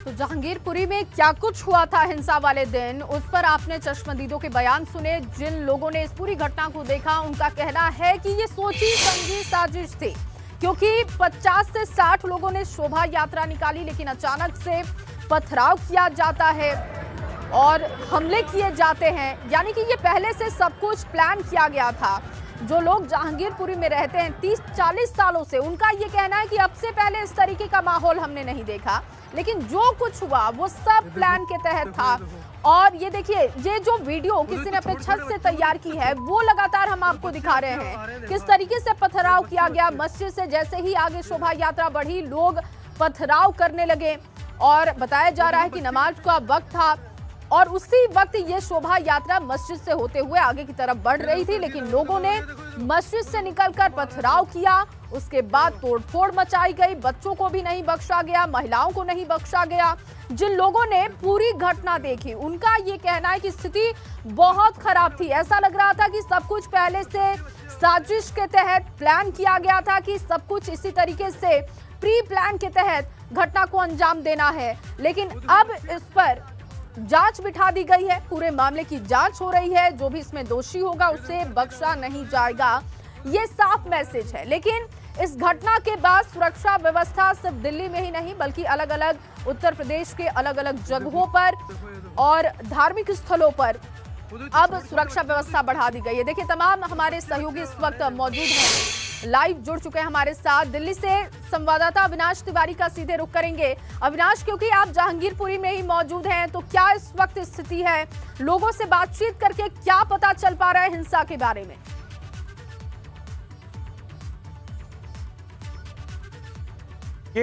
तो जहांगीरपुरी में क्या कुछ हुआ था हिंसा वाले दिन, उस पर आपने चश्मदीदों के बयान सुने। जिन लोगों ने इस पूरी घटना को देखा उनका कहना है कि ये सोची समझी साजिश थी, क्योंकि 50 से 60 लोगों ने शोभा यात्रा निकाली, लेकिन अचानक से पथराव किया जाता है और हमले किए जाते हैं। यानी कि ये पहले से सब कुछ प्लान किया गया था। जो लोग जहांगीरपुरी में रहते हैं 30-40 सालों से, उनका ये कहना है कि अब से पहले इस तरीके का माहौल हमने नहीं देखा, लेकिन जो कुछ हुआ वो सब प्लान के तहत था। और ये देखिए, ये जो वीडियो किसी ने अपने छत से तैयार की है वो लगातार हम आपको दिखा रहे हैं किस तरीके से पथराव किया गया। मस्जिद से जैसे ही आगे शोभा यात्रा बढ़ी, लोग पथराव करने लगे और बताया जा रहा है कि नमाज का वक्त था और उसी वक्त ये शोभा यात्रा मस्जिद से होते हुए आगे की तरफ बढ़ रही थी, लेकिन लोगों ने मस्जिद से निकलकर पथराव किया। उसके बाद तोड़फोड़ मचाई गई। बच्चों को भी नहीं बख्शा गया, महिलाओं को नहीं बख्शा गया। जिन लोगों ने पूरी घटना देखी उनका ये कहना है कि स्थिति बहुत खराब थी। ऐसा लग रहा था कि सब कुछ पहले से साजिश के तहत प्लान किया गया था, कि सब कुछ इसी तरीके से प्री प्लान के तहत घटना को अंजाम देना है। लेकिन अब इस पर जांच बिठा दी गई है, पूरे मामले की जांच हो रही है। जो भी इसमें दोषी होगा उसे बख्शा नहीं जाएगा, ये साफ मैसेज है। लेकिन इस घटना के बाद सुरक्षा व्यवस्था सिर्फ दिल्ली में ही नहीं बल्कि अलग अलग उत्तर प्रदेश के अलग अलग जगहों पर और धार्मिक स्थलों पर अब सुरक्षा व्यवस्था बढ़ा दी गई है। देखिए, तमाम हमारे सहयोगी इस वक्त मौजूद हैं, लाइव जुड़ चुके हैं हमारे साथ। दिल्ली से संवाददाता अविनाश तिवारी का सीधे रुख करेंगे। अविनाश, क्योंकि आप जहांगीरपुरी में ही मौजूद हैं, तो क्या इस वक्त स्थिति है? लोगों से बातचीत करके क्या पता चल पा रहा है हिंसा के बारे में?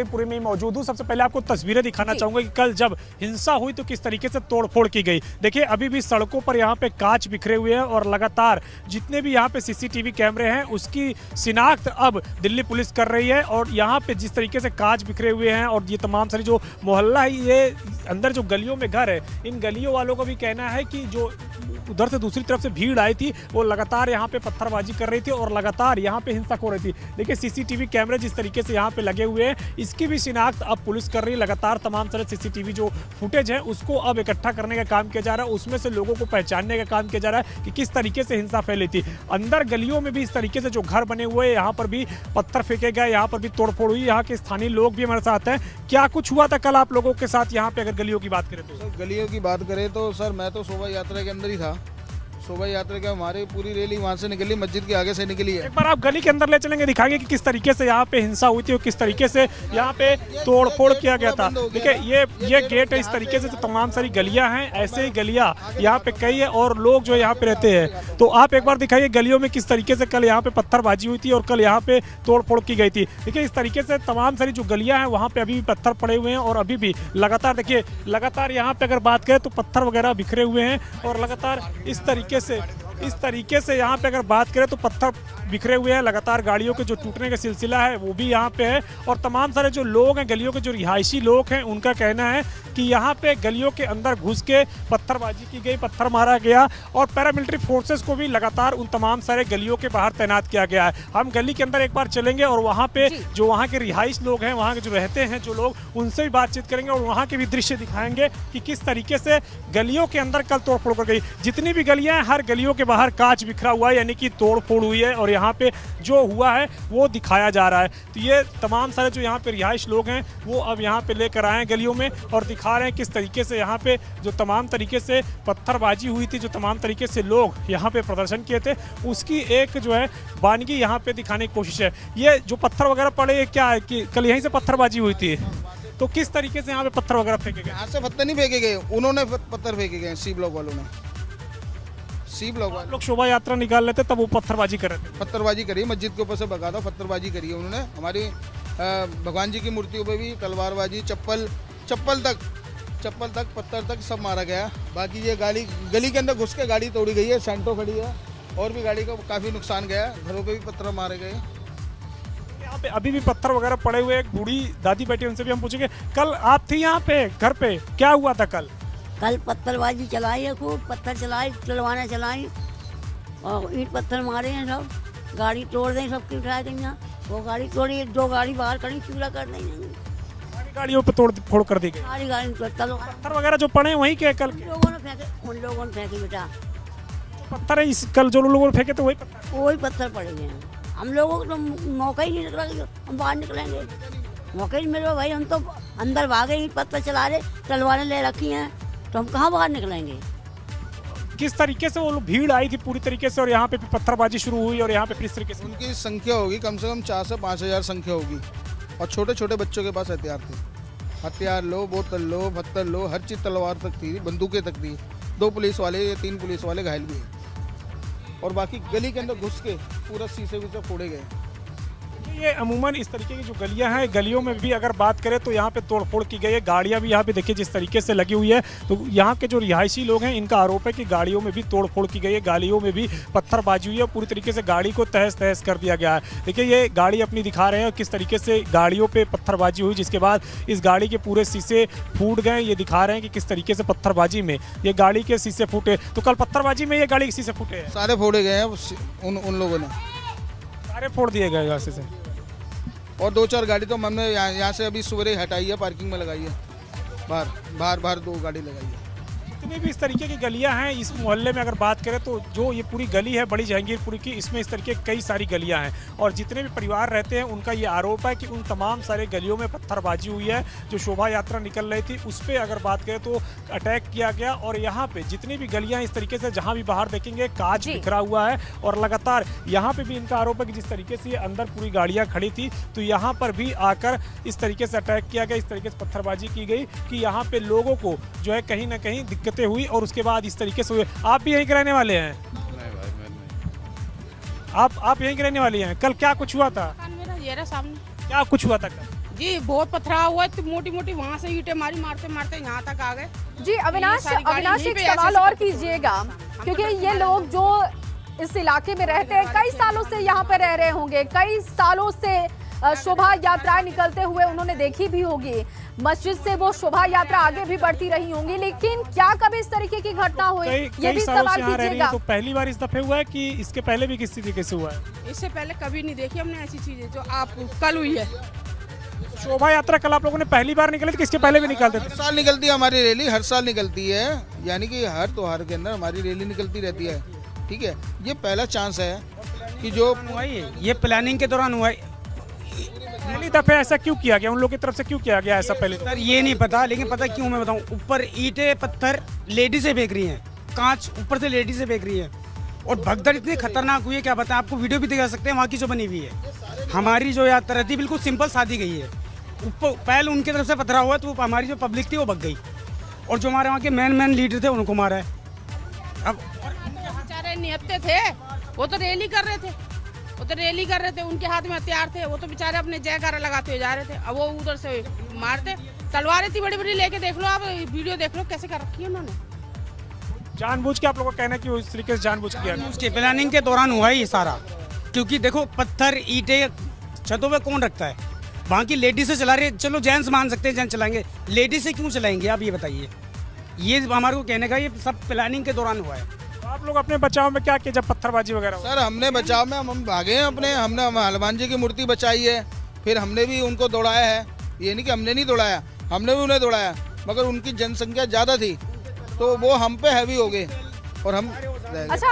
पूरी में मौजूद हूँ। सबसे पहले आपको तस्वीरें दिखाना चाहूंगा कि कल जब हिंसा हुई तो किस तरीके से तोड़फोड़ की गई। देखिए, अभी भी सड़कों पर यहाँ पे कांच बिखरे हुए हैं और लगातार जितने भी यहाँ पे सीसीटीवी कैमरे हैं उसकी शिनाख्त अब दिल्ली पुलिस कर रही है। और यहाँ पे जिस तरीके से कांच बिखरे हुए हैं और ये तमाम सारी जो मोहल्ला है, ये अंदर जो गलियों में घर है, इन गलियों वालों का भी कहना है कि जो उधर से दूसरी तरफ से भीड़ आई थी वो लगातार यहाँ पे पत्थरबाजी कर रही थी और लगातार यहाँ पे हिंसा हो रही थी। देखिए, सीसीटीवी कैमरे जिस तरीके से यहाँ पे लगे हुए हैं, इसकी भी शिनाख्त अब पुलिस कर रही है। लगातार तमाम सारे सीसीटीवी जो फुटेज है उसको अब इकट्ठा करने का काम किया जा रहा है, उसमें से लोगों को पहचानने का काम किया जा रहा है कि किस तरीके से हिंसा फैली थी। अंदर गलियों में भी इस तरीके से जो घर बने हुए हैं, यहाँ पर भी पत्थर फेंके गए, यहाँ पर भी तोड़फोड़ हुई। यहाँ के स्थानीय लोग भी हमारे साथ हैं। क्या कुछ हुआ था कल आप लोगों के साथ यहाँ पे? अगर गलियों की बात करें तो सर, गलियों की बात करें तो सर, मैं तो शोभा यात्रा के अंदर ही था। शोभा यात्रा के हमारी पूरी रैली वहाँ से निकली, मस्जिद के आगे से निकली है। एक बार आप गली के अंदर ले चलेंगे, दिखाएंगे कि किस तरीके से यहाँ पे हिंसा हुई थी और किस तरीके से यहाँ पे तोड़फोड़ किया गया था। देखिए, ये गेट है, इस तरीके से जो तमाम सारी गलियां हैं, ऐसे ही गलियां यहाँ पे कई है और लोग जो यहाँ पे रहते हैं। तो आप एक बार दिखाइए गलियों में किस तरीके से कल यहाँ पे पत्थरबाजी हुई थी और कल यहाँ पे तोड़फोड़ की गई थी। देखिए, इस तरीके से तमाम सारी जो गलियां हैं वहाँ पे अभी भी पत्थर पड़े हुए हैं और अभी भी लगातार, देखिए, लगातार यहाँ पे अगर बात करें तो पत्थर वगैरह बिखरे हुए हैं और लगातार इस तरीके से यहाँ पे अगर बात करें तो पत्थर बिखरे हुए हैं। लगातार गाड़ियों के जो टूटने का सिलसिला है वो भी यहाँ पे है और तमाम सारे जो लोग हैं, गलियों के जो रिहायशी लोग हैं, उनका कहना है कि यहाँ पे गलियों के अंदर घुस के पत्थरबाजी की गई, पत्थर मारा गया और पैरामिलिट्री फोर्सेस को भी लगातार उन तमाम सारे गलियों के बाहर तैनात किया गया है। हम गली के अंदर एक बार चलेंगे और वहाँ पे जो वहाँ के रिहाइश लोग हैं, वहाँ के जो रहते हैं जो लोग, उनसे भी बातचीत करेंगे और वहाँ के भी दृश्य दिखाएंगे कि किस तरीके से गलियों के अंदर कल तोड़फोड़ कर गई। जितनी भी गलियाँ हैं, हर गलियों के बाहर कांच बिखरा हुआ है, यानी कि तोड़फोड़ हुई है और यहाँ पे जो हुआ है वो दिखाया जा रहा है। तो ये तमाम सारे जो यहाँ पे रिहाइश लोग हैं वो अब यहाँ पे लेकर आए हैं गलियों में और दिखा रहे हैं किस तरीके से यहाँ पे जो तमाम तरीके से पत्थरबाजी हुई थी, जो तमाम तरीके से लोग यहाँ पे प्रदर्शन किए थे, उसकी एक जो है वानगी यहाँ पे दिखाने की कोशिश है। ये जो पत्थर वगैरह पड़े, ये क्या है कि कल यहीं से पत्थरबाजी हुई थी, तो किस तरीके से यहाँ पे पत्थर वगैरह फेंके गए? यहाँ से पत्थर नहीं फेंके गए, उन्होंने पत्थर फेंके गए, सी ब्लॉक वालों ने। सी ब्लॉक वाले लोग शोभा यात्रा निकाल लेते तब वो पत्थरबाजी कर रहे थे। पत्थरबाजी करी, मस्जिद के ऊपर से भगा था, पत्थरबाजी करी है उन्होंने। हमारी भगवान जी की मूर्तियों पे भी तलवारबाजी, चप्पल तक पत्थर तक सब मारा गया। बाकी ये गली के अंदर घुस के गाड़ी तोड़ी गई है, सेंटो खड़ी है और भी गाड़ी को काफ़ी नुकसान गया। घरों पे भी पत्थर मारे गए। यहाँ पे अभी भी पत्थर वगैरह पड़े हुए। एक बूढ़ी दादी बैठी, उनसे भी हम पूछेंगे, कल आप थी यहाँ पे घर पे, क्या हुआ था कल? कल पत्थरबाजी चलाई है, खूब पत्थर चलाई और ईंट पत्थर मारे हैं, सब गाड़ी तोड़ दें, सबकी उठा दें। यहाँ वो गाड़ी तोड़ी, 2 गाड़ी बाहर खड़ी, चूल्हा कर देंगे। गाड़ियों पे तोड़ फोड़ कर दी गई। सारी गाड़ी पत्थर वगैरह जो पड़े हैं वहीं के कल के उन लोगों ने फेंके बेटा, पत्थर है इस कल जो लोगों ने फेंके थे वही पत्थर। वही पत्थर पड़े हुए हैं। हम लोगों को तो मौका ही नहीं निकला कि हम बाहर निकलेंगे, मौका ही नहीं मिला भाई। हम तो अंदर भागे, ईंट पत्थर चला रहे, तलवारें ले रखी हैं, तो हम कहाँ बाहर निकलेंगे। किस तरीके से वो लोग भीड़ आई थी पूरी तरीके से और यहाँ पे पत्थरबाजी शुरू हुई और यहाँ पे फिर इस तरीके से उनकी संख्या होगी कम से कम 4 से 5 हज़ार संख्या होगी, और छोटे छोटे बच्चों के पास हथियार थे। हथियार लो, बोतल लो, पत्थर लो, हर चीज़, तलवार तक थी, बंदूकें तक थी। 2 पुलिस वाले या 3 पुलिस वाले घायल भी हैं, और बाकी गली के अंदर घुस के पूरा शीशे विशे फोड़े गए। ये अमूमन इस तरीके की जो गलियां हैं, गलियों में भी अगर बात करें तो यहाँ पे तोड़फोड़ की गई है। गाड़ियां भी यहाँ पे देखिए जिस तरीके से लगी हुई है, तो यहाँ के जो रिहायशी लोग हैं इनका आरोप है कि गाड़ियों में भी तोड़फोड़ की गई है, गाड़ियों में भी पत्थरबाजी हुई है, पूरी तरीके से गाड़ी को तहस तहस कर दिया गया है। देखिए ये गाड़ी अपनी दिखा रहे हैं किस तरीके से गाड़ियों पर पत्थरबाजी हुई, जिसके बाद इस गाड़ी के पूरे शीशे फूट गए। ये दिखा रहे हैं कि किस तरीके से पत्थरबाजी में ये गाड़ी के शीशे फूटे। तो कल पत्थरबाजी में ये गाड़ी के शीशे फूटे हैं, सारे फोड़े गए हैं उन लोगों ने, सारे फोड़ दिए गए यहाँ से। और 2-4 गाड़ी तो हमने यहाँ से अभी सुबह हटाई है, पार्किंग में लगाई है, बाहर 2 गाड़ी लगाई है। जितनी भी इस तरीके की गलियां हैं इस मोहल्ले में अगर बात करें तो जो ये पूरी गली है बड़ी जहांगीरपुर की, इसमें इस तरीके कई सारी गलियां हैं, और जितने भी परिवार रहते हैं उनका ये आरोप है कि उन तमाम सारे गलियों में पत्थरबाजी हुई है। जो शोभा यात्रा निकल रही थी उस पर अगर बात करें तो अटैक किया गया, और यहाँ पे जितनी भी गलियां इस तरीके से जहाँ भी बाहर देखेंगे कांच बिखरा हुआ है, और लगातार यहाँ पे भी इनका आरोप है कि जिस तरीके से ये अंदर पूरी गाड़ियाँ खड़ी थी तो यहाँ पर भी आकर इस तरीके से अटैक किया गया, इस तरीके से पत्थरबाजी की गई कि यहाँ पे लोगों को जो है कहीं ना कहीं दिक्कतें हुई, और उसके बाद इस तरीके से हुए। आप भी यहीं के रहने वाले हैं? नहीं भाई मैं नहीं। आप यहीं के रहने वाली हैं? कल क्या कुछ हुआ था? मेरा ये रहा सामने। क्या कुछ हुआ था कल? जी बहुत पथराव हुआ, मोटी मोटी वहाँ से ईंटें मारी, मारते मारते यहाँ तक आ गए। जी अविनाश, यहीं एक पे सवाल ऐसे और पत्थर कीजिएगा, तो क्योंकि ये लोग जो इस इलाके में रहते हैं कई सालों से यहाँ पे रह रहे होंगे, कई सालों से शोभा यात्राएं निकलते हुए उन्होंने देखी भी होगी, मस्जिद से वो शोभा यात्रा आगे भी बढ़ती रही होंगी, लेकिन क्या कभी इस तरीके की घटना हुई, ये भी सवाल कीजिएगा। तो पहली बार इस दफे हुआ है कि इसके पहले भी किसी तरीके से हुआ है? इससे पहले कभी नहीं देखी हमने ऐसी चीजें जो आप कल हुई है। शोभा यात्रा कल आप लोगों ने पहली बार निकली थी, किसके पहले भी निकलते थे? हर साल निकलती है हमारी रैली, हर साल निकलती है, यानी कि हर त्योहार के अंदर हमारी रैली निकलती रहती है। ठीक है, ये पहला चांस है कि जो हुआ ये प्लानिंग के दौरान हुआ है। पहली दफे ऐसा क्यों किया गया, उन लोगों की तरफ से क्यों किया गया ऐसा पहले? सर ये नहीं पता, लेकिन पता क्यों मैं बताऊं, ऊपर ईंटें पत्थर लेडीजें फेंक रही हैं, कांच ऊपर से लेडीजें फेंक रही हैं, और भगदड़ इतनी खतरनाक हुई है क्या बताएं आपको, वीडियो भी दिखा सकते हैं वहाँ की जो बनी हुई है। हमारी जो यात्रा थी बिल्कुल सिंपल सादी गई है, ऊपर पहले उनकी तरफ से पथरा हुआ तो हमारी जो पब्लिक थी वो भग गई, और जो हमारे वहाँ के मेन लीडर थे उनको मारा है। अब बेचारे निहत्ते थे, वो तो रैली कर रहे थे, उनके हाथ में हथियार थे, वो तो बेचारे अपने जयकारा लगाते हुए जा रहे थे। अब वो उधर से मारते, तलवारें थी बड़ी बड़ी लेके, देख लो आप वीडियो देख लो कैसे कर रखी है उन्होंने। जानबूझ के आप लोगों का कहना है कि वो इस तरीके से जानबूझ के किया गया? उसके प्लानिंग के दौरान हुआ है ये सारा, क्योंकि देखो पत्थर ईंटें छतों पे कौन रखता है, वहाँ की लेडीज से चला रहे, चलो जेंट्स मान सकते हैं जेंट्स चलाएंगे, लेडीज से क्यों चलाएंगे आप ये बताइए। ये हमारे को कहने का ये सब प्लानिंग के दौरान हुआ है। तो आप लोग अपने बचाव में क्या किया जब पत्थरबाजी वगैरह हुई? सर हमने बचाव में हम भागे हैं अपने, हमने हनुमान जी की मूर्ति बचाई है, फिर हमने भी उनको दौड़ाया है, ये नहीं कि हमने नहीं दौड़ाया, हमने भी उन्हें दौड़ाया, मगर उनकी जनसंख्या ज़्यादा थी तो वो हम पे हैवी हो गए और हम। अच्छा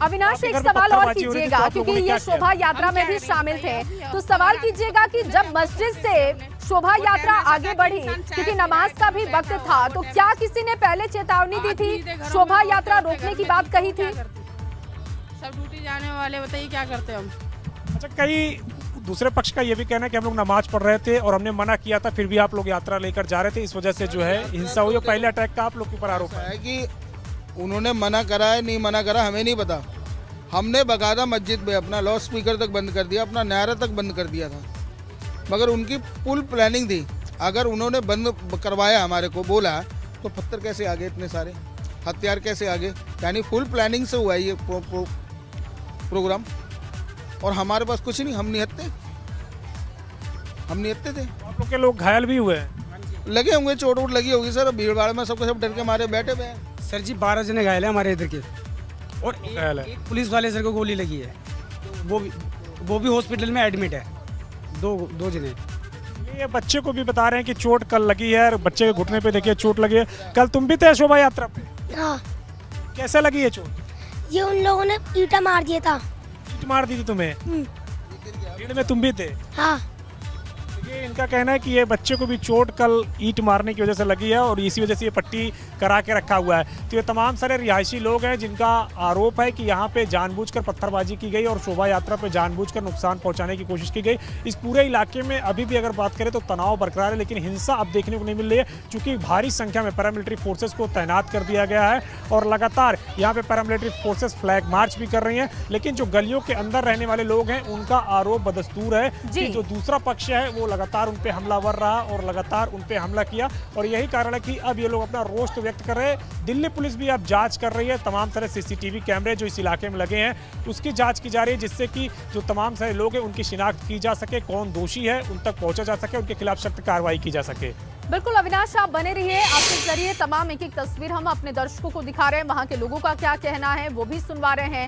अविनाश एक सवाल और कीजिएगा, क्योंकि ये शोभा यात्रा में भी शामिल थे, तो सवाल कीजिएगा कि जब मस्जिद से शोभा यात्रा आगे बढ़ी, क्योंकि नमाज का भी वक्त था, तो क्या किसी ने पहले चेतावनी दी थी, शोभा यात्रा रोकने की बात कही थी? सब ड्यूटी जाने वाले, बताइए क्या करते हम। अच्छा, कई दूसरे पक्ष का ये भी कहना है कि हम लोग नमाज पढ़ रहे थे और हमने मना किया था, फिर भी आप लोग यात्रा लेकर जा रहे थे, इस वजह से जो है हिंसा हुई। पहले अटैक का आप लोग के ऊपर आरोप है कि उन्होंने मना करा है नहीं मना करा हमें नहीं पता, हमने बकायदा मस्जिद में अपना लाउड स्पीकर तक बंद कर दिया, अपना नारा तक बंद कर दिया था, मगर उनकी फुल प्लानिंग थी। अगर उन्होंने बंद करवाया हमारे को बोला तो पत्थर कैसे आगे, इतने सारे हथियार कैसे आगे, यानी फुल प्लानिंग से हुआ है ये प्रोग्राम, और हमारे पास कुछ नहीं, हम निहत्ते थे। आप लोग के लोग घायल भी हुए हैं? लगे होंगे, चोट वोट लगी होगी सर, भीड़ भाड़ में सबको सब डर के मारे बैठे हुए हैं। सर जी 12 जने घायल है हमारे इधर के, और एक पुलिस वाले सर को गोली लगी है, वो भी हॉस्पिटल में एडमिट है, दो जने। ये बच्चे को भी बता रहे हैं कि चोट कल लगी है और बच्चे के घुटने पे देखिए चोट लगी है। कल तुम भी थे शोभा यात्रा पे, हाँ, कैसे लगी है चोट? ये उन लोगों ने ईंटा मार दिया था। ईंट मार दी थी तुम्हें? भीड़ में तुम भी थे? हाँ, ये इनका कहना है कि ये बच्चे को भी चोट कल ईंट मारने की वजह से लगी है और इसी वजह से ये पट्टी करा के रखा हुआ है। तो ये तमाम सारे रिहायशी लोग हैं जिनका आरोप है कि यहाँ पे जानबूझकर पत्थरबाजी की गई और शोभा यात्रा पे जानबूझकर नुकसान पहुंचाने की कोशिश की गई। इस पूरे इलाके में अभी भी अगर बात करें तो तनाव बरकरार है, लेकिन हिंसा अब देखने को नहीं मिल रही है क्योंकि भारी संख्या में पैरामिलिट्री फोर्सेज को तैनात कर दिया गया है और लगातार यहाँ पे पैरामिलिट्री फोर्सेज फ्लैग मार्च भी कर रही हैं। लेकिन जो गलियों के अंदर रहने वाले लोग हैं उनका आरोप बदस्तूर है कि जो दूसरा पक्ष है वो लगातार उन पे हमलावर रहा और लगातार उन पे हमला किया और यही कारण है कि अब ये लोग अपना रोष तो व्यक्त कर रहे हैं। दिल्ली पुलिस भी अब जांच कर रही है, तमाम सारे सीसीटीवी कैमरे जो इस इलाके में लगे हैं उसकी जांच की जा रही है जिससे कि जो तमाम सारे लोग हैं उनकी शिनाख्त की जा सके, कौन दोषी है उन तक पहुंचा जा सके, उनके खिलाफ सख्त कार्रवाई की जा सके। बिल्कुल अविनाश, आप बने रहिए, आपके जरिए तमाम एक एक तस्वीर हम अपने दर्शकों को दिखा रहे हैं, वहां के लोगों का क्या कहना है वो भी सुनवा रहे हैं।